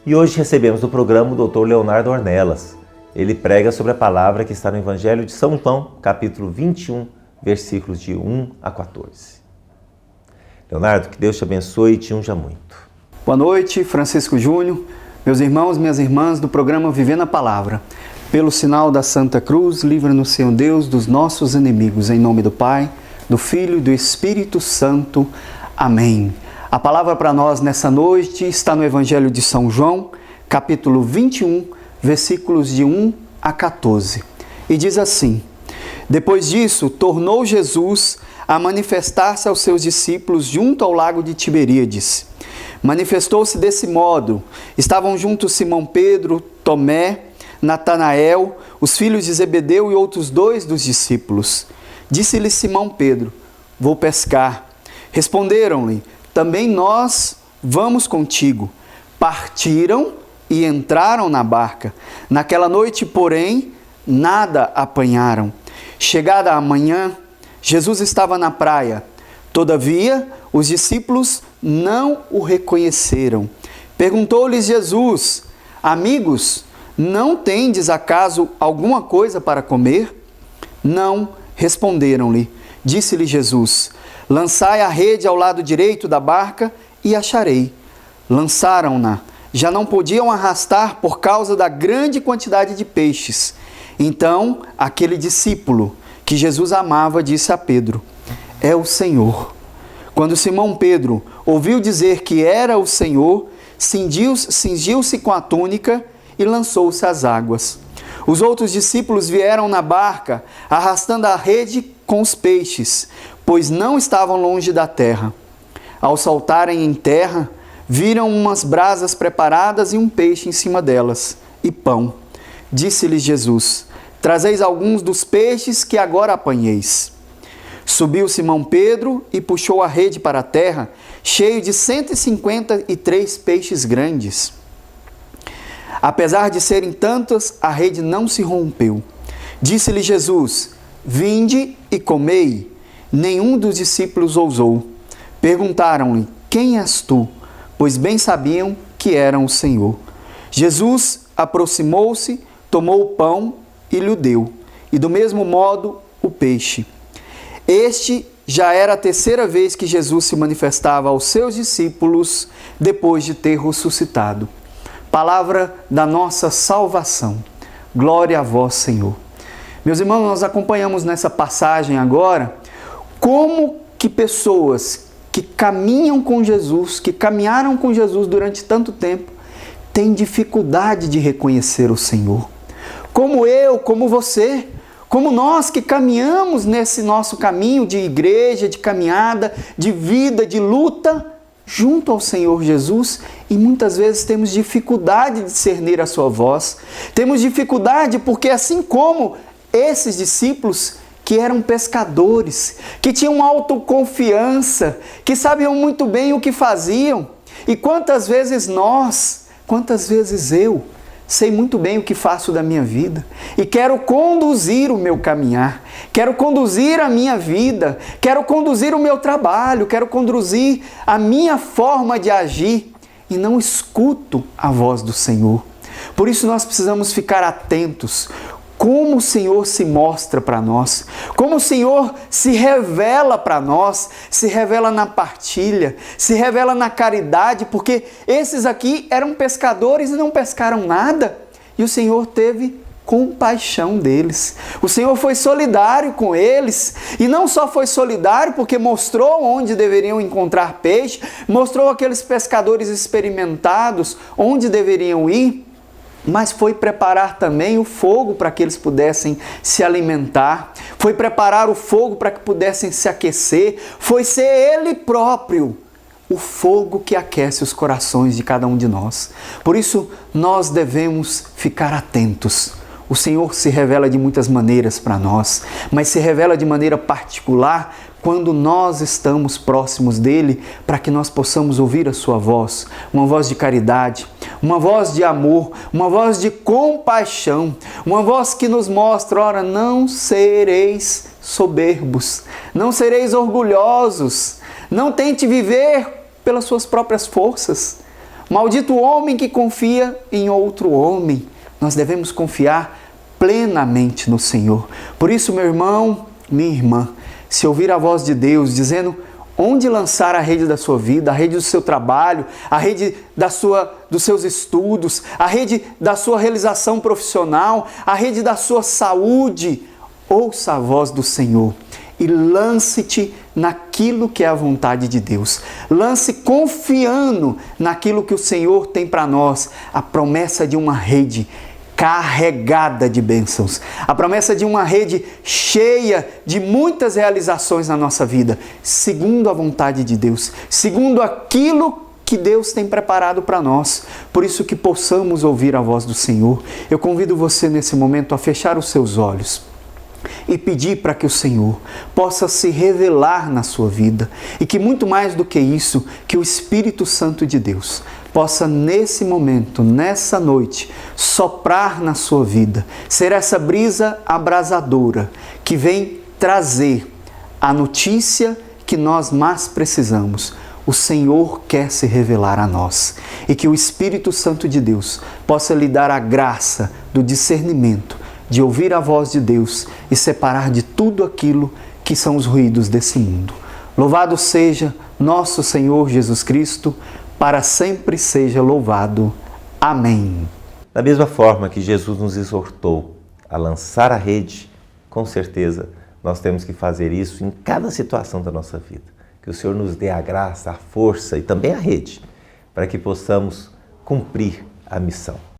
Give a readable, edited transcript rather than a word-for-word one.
E hoje recebemos no programa o Dr. Leonardo Ornelas. Ele prega sobre a palavra que está no Evangelho de São João, capítulo 21, versículos de 1 a 14. Leonardo, que Deus te abençoe e te unja muito. Boa noite, Francisco Júnior, meus irmãos, minhas irmãs do programa Vivendo a Palavra. Pelo sinal da Santa Cruz, livra-nos, Senhor Deus, dos nossos inimigos. Em nome do Pai, do Filho e do Espírito Santo. Amém. A palavra para nós nessa noite está no Evangelho de São João, capítulo 21, versículos de 1 a 14. E diz assim: Depois disso, tornou Jesus a manifestar-se aos seus discípulos junto ao lago de Tiberíades. Manifestou-se desse modo: estavam juntos Simão Pedro, Tomé, Natanael, os filhos de Zebedeu e outros 2 dos discípulos. Disse-lhe Simão Pedro: Vou pescar. Responderam-lhe: Também nós vamos contigo. Partiram e entraram na barca. Naquela noite, porém, nada apanharam. Chegada a manhã, Jesus estava na praia. Todavia, os discípulos não o reconheceram. Perguntou-lhes Jesus: Amigos, não tendes acaso alguma coisa para comer? Não, responderam-lhe. Disse-lhe Jesus: Lançai a rede ao lado direito da barca e acharei. Lançaram-na. Já não podiam arrastar por causa da grande quantidade de peixes. Então, aquele discípulo que Jesus amava disse a Pedro: É o Senhor. Quando Simão Pedro ouviu dizer que era o Senhor, cingiu-se com a túnica e lançou-se às águas. Os outros discípulos vieram na barca, arrastando a rede com os peixes, pois não estavam longe da terra. Ao saltarem em terra, viram umas brasas preparadas e um peixe em cima delas, e pão. Disse-lhes Jesus: Trazeis alguns dos peixes que agora apanheis. Subiu Simão Pedro e puxou a rede para a terra, cheio de 153 peixes grandes. Apesar de serem tantos, a rede não se rompeu. Disse-lhe Jesus: Vinde e comei. Nenhum dos discípulos ousou. Perguntaram-lhe: Quem és tu? Pois bem sabiam que eram o Senhor. Jesus aproximou-se, tomou o pão e lhe deu, e do mesmo modo o peixe. Este já era a terceira vez que Jesus se manifestava aos seus discípulos depois de ter ressuscitado. Palavra da nossa salvação. Glória a vós, Senhor. Meus irmãos, nós acompanhamos nessa passagem agora como que pessoas que caminham com Jesus, que caminharam com Jesus durante tanto tempo, têm dificuldade de reconhecer o Senhor. Como eu, como você, como nós que caminhamos nesse nosso caminho de igreja, de caminhada, de vida, de luta, junto ao Senhor Jesus, e muitas vezes temos dificuldade de discernir a sua voz. Temos dificuldade porque, assim como esses discípulos que eram pescadores, que tinham autoconfiança, que sabiam muito bem o que faziam, e quantas vezes eu sei muito bem o que faço da minha vida e quero conduzir o meu caminhar, quero conduzir a minha vida, quero conduzir o meu trabalho, quero conduzir a minha forma de agir e não escuto a voz do Senhor. Por isso nós precisamos ficar atentos como o Senhor se mostra para nós, como o Senhor se revela para nós, se revela na partilha, se revela na caridade, porque esses aqui eram pescadores e não pescaram nada, e o Senhor teve compaixão deles. O Senhor foi solidário com eles, e não só foi solidário porque mostrou onde deveriam encontrar peixe, mostrou aqueles pescadores experimentados onde deveriam ir, mas foi preparar também o fogo para que eles pudessem se alimentar, foi preparar o fogo para que pudessem se aquecer, foi ser Ele próprio o fogo que aquece os corações de cada um de nós. Por isso, nós devemos ficar atentos. O Senhor se revela de muitas maneiras para nós, mas se revela de maneira particular quando nós estamos próximos dele, para que nós possamos ouvir a sua voz, uma voz de caridade, uma voz de amor, uma voz de compaixão, uma voz que nos mostra, ora, não sereis soberbos, não sereis orgulhosos, não tente viver pelas suas próprias forças, Maldito o homem que confia em outro homem. Nós devemos confiar plenamente no Senhor. Por isso, meu irmão, minha irmã, se ouvir a voz de Deus dizendo onde lançar a rede da sua vida, a rede do seu trabalho, a rede dos seus estudos, a rede da sua realização profissional, a rede da sua saúde, ouça a voz do Senhor e lance-te naquilo que é a vontade de Deus. Lance confiando naquilo que o Senhor tem para nós, a promessa de uma rede carregada de bênçãos, a promessa de uma rede cheia de muitas realizações na nossa vida, segundo a vontade de Deus, segundo aquilo que Deus tem preparado para nós. Por isso que possamos ouvir a voz do Senhor. Eu convido você nesse momento a fechar os seus olhos e pedir para que o Senhor possa se revelar na sua vida e que muito mais do que isso, que o Espírito Santo de Deus possa nesse momento, nessa noite, soprar na sua vida, ser essa brisa abrasadora que vem trazer a notícia que nós mais precisamos. O Senhor quer se revelar a nós e que o Espírito Santo de Deus possa lhe dar a graça do discernimento, de ouvir a voz de Deus e separar de tudo aquilo que são os ruídos desse mundo. Louvado seja nosso Senhor Jesus Cristo, para sempre seja louvado. Amém. Da mesma forma que Jesus nos exortou a lançar a rede, com certeza nós temos que fazer isso em cada situação da nossa vida. Que o Senhor nos dê a graça, a força e também a rede, para que possamos cumprir a missão.